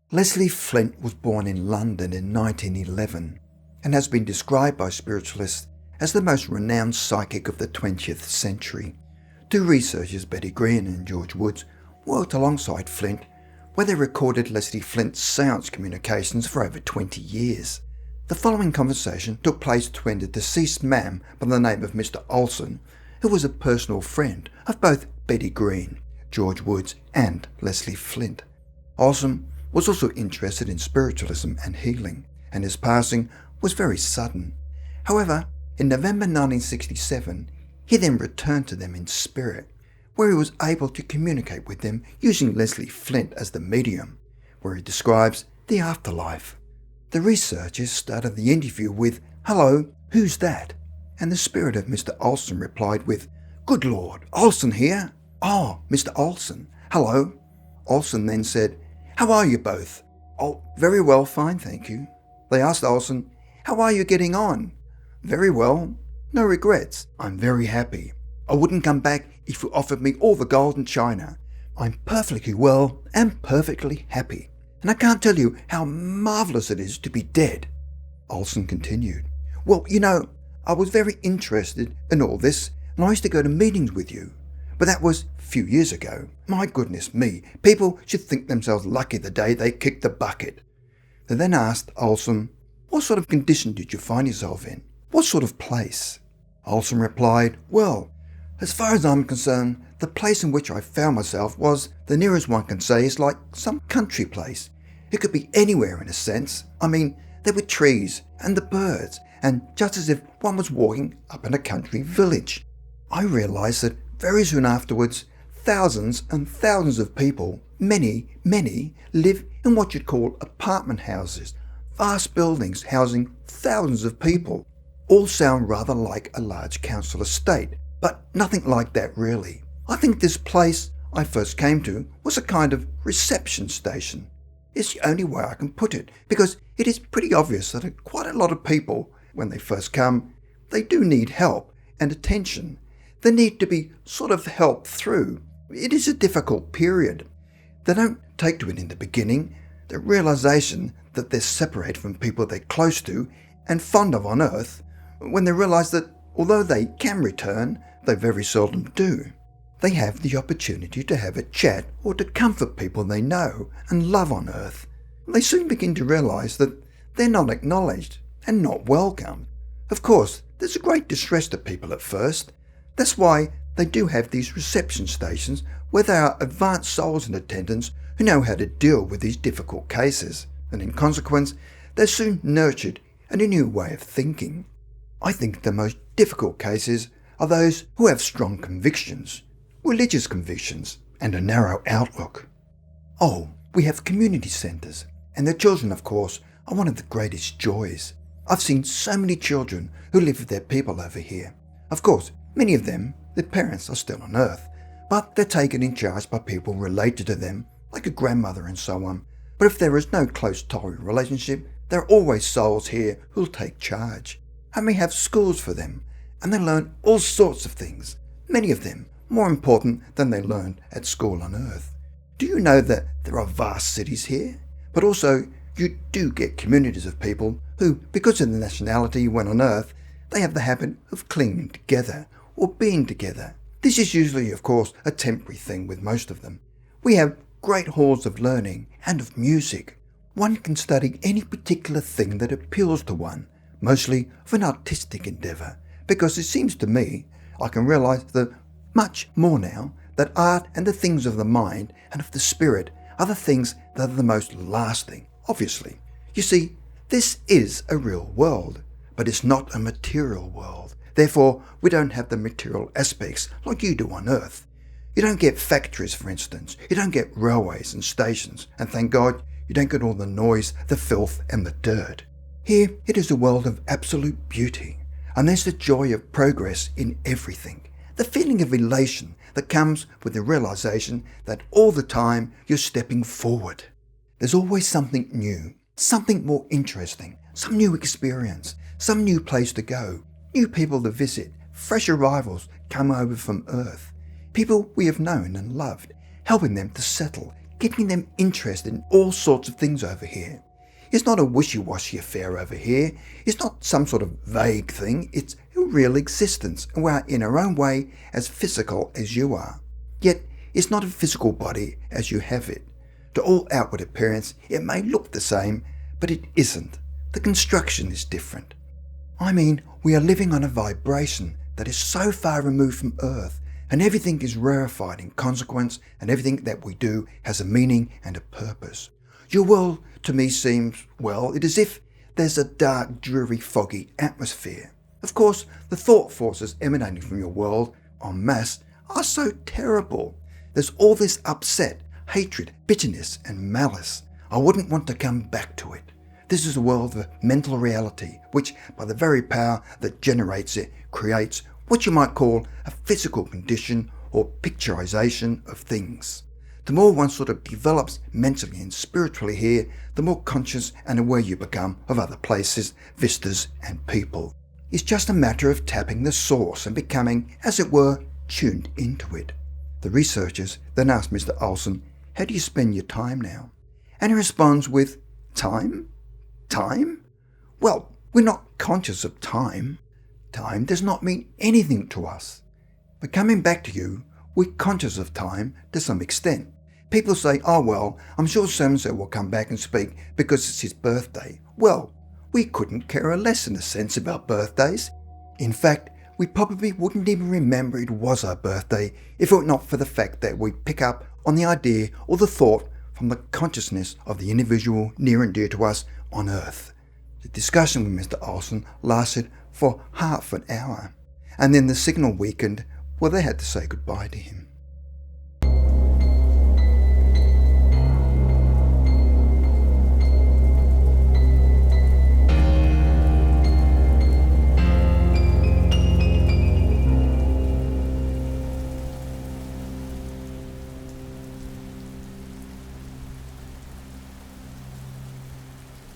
Leslie Flint was born in London in 1911 and has been described by spiritualists as the most renowned psychic of the 20th century. Two researchers, Betty Greene and George Woods, worked alongside Flint, where they recorded Leslie Flint's seance communications for over 20 years. The following conversation took place between the deceased man by the name of Mr Ohlson, who was a personal friend of both Betty Greene, George Woods and Leslie Flint. Ohlsen was also interested in spiritualism and healing, and his passing was very sudden. However, in November 1967, he then returned to them in spirit, where he was able to communicate with them using Leslie Flint as the medium, where he describes the afterlife. The researchers started the interview with, "Hello, who's that?" And the spirit of Mr Ohlson replied with, "Good Lord, Ohlsen here? Oh, Mr Ohlson, hello." Ohlsen then said, "How are you both?" "Oh, very well, fine, thank you." They asked Ohlsen, "How are you getting on?" "Very well, no regrets. I'm very happy. I wouldn't come back if you offered me all the gold and china. I'm perfectly well and perfectly happy. And I can't tell you how marvellous it is to be dead." Ohlsen continued, "Well, I was very interested in all this, and I used to go to meetings with you. But that was a few years ago. My goodness me, people should think themselves lucky the day they kicked the bucket." They then asked Ohlsen, "What sort of condition did you find yourself in? What sort of place?" Ohlsen replied, "Well, as far as I'm concerned, the place in which I found myself was, the nearest one can say, is like some country place. It could be anywhere in a sense. I mean, there were trees and the birds, and just as if one was walking up in a country village. I realised that very soon afterwards, thousands and thousands of people, many, live in what you'd call apartment houses, vast buildings housing thousands of people. All sound rather like a large council estate, but nothing like that really. I think this place I first came to was a kind of reception station. It's the only way I can put it, because it is pretty obvious that quite a lot of people, when they first come, they do need help and attention. They need to be sort of helped through. It is a difficult period. They don't take to it in the beginning. The realisation that they're separated from people they're close to and fond of on earth, when they realise that although they can return, they very seldom do. They have the opportunity to have a chat or to comfort people they know and love on earth. They soon begin to realise that they're not acknowledged and not welcomed. Of course, there's a great distress to people at first. That's why they do have these reception stations where there are advanced souls in attendance who know how to deal with these difficult cases, and in consequence, they're soon nurtured in a new way of thinking. I think the most difficult cases are those who have strong convictions, religious convictions, and a narrow outlook. Oh, we have community centres, and their children, of course, are one of the greatest joys. I've seen so many children who live with their people over here. Of course, many of them, their parents are still on earth, but they're taken in charge by people related to them, like a grandmother and so on. But if there is no close tolerant relationship, there are always souls here who'll take charge. And we have schools for them, and they learn all sorts of things, many of them more important than they learned at school on earth. Do you know that there are vast cities here? But also, you do get communities of people who, because of their nationality when on earth, they have the habit of clinging together or being together. This is usually, of course, a temporary thing with most of them. We have great halls of learning and of music. One can study any particular thing that appeals to one, mostly of an artistic endeavour, because it seems to me, I can realise that much more now, that art and the things of the mind and of the spirit are the things that are the most lasting, obviously. You see, this is a real world, but it's not a material world. Therefore, we don't have the material aspects like you do on earth. You don't get factories, for instance. You don't get railways and stations. And thank God, you don't get all the noise, the filth and the dirt. Here, it is a world of absolute beauty. And there's the joy of progress in everything. The feeling of elation that comes with the realization that all the time you're stepping forward. There's always something new, something more interesting, some new experience, some new place to go, new people to visit, fresh arrivals come over from Earth, people we have known and loved, helping them to settle, getting them interested in all sorts of things over here. It's not a wishy-washy affair over here. It's not some sort of vague thing. It's a real existence, and we are in our own way as physical as you are. Yet, it's not a physical body as you have it. To all outward appearance, it may look the same, but it isn't. The construction is different. I mean, we are living on a vibration that is so far removed from Earth, and everything is rarefied in consequence, and everything that we do has a meaning and a purpose. Your world, to me, seems, well, it is as if there's a dark, dreary, foggy atmosphere. Of course, the thought forces emanating from your world, en masse, are so terrible. There's all this upset, hatred, bitterness, and malice. I wouldn't want to come back to it. This is a world of mental reality, which, by the very power that generates it, creates what you might call a physical condition or picturization of things. The more one sort of develops mentally and spiritually here, the more conscious and aware you become of other places, vistas, and people. It's just a matter of tapping the source and becoming, as it were, tuned into it. The researchers then asked Mr. Ohlson, "How do you spend your time now?" And he responds with, "Time? Time? Well, we're not conscious of time. Time does not mean anything to us. But coming back to you, we're conscious of time to some extent. People say, oh well, I'm sure so-and-so will come back and speak because it's his birthday. Well, we couldn't care less in a sense about birthdays. In fact, we probably wouldn't even remember it was our birthday if it were not for the fact that we pick up on the idea or the thought from the consciousness of the individual near and dear to us on Earth." The discussion with Mr. Ohlson lasted for half an hour, and then the signal weakened, well, they had to say goodbye to him.